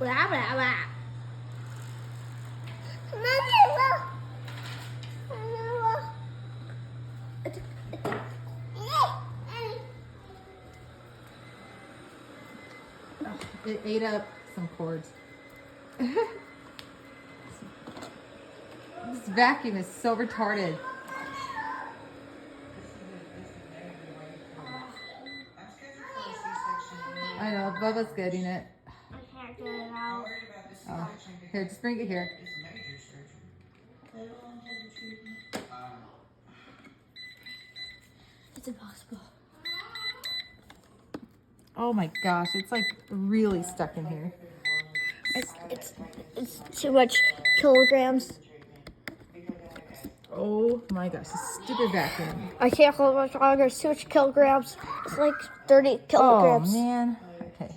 Blah, blah, blah. It ate up some cords. This vacuum is so retarded. I know, Bubba's getting it. I can't get it out. Oh, here, just bring it here. It's impossible. Oh my gosh, it's like really stuck in here. It's too much kilograms. Oh my gosh, this stupid vacuum. I can't hold much longer. It's too much kilograms. It's like 30 kilograms. Oh man. Okay.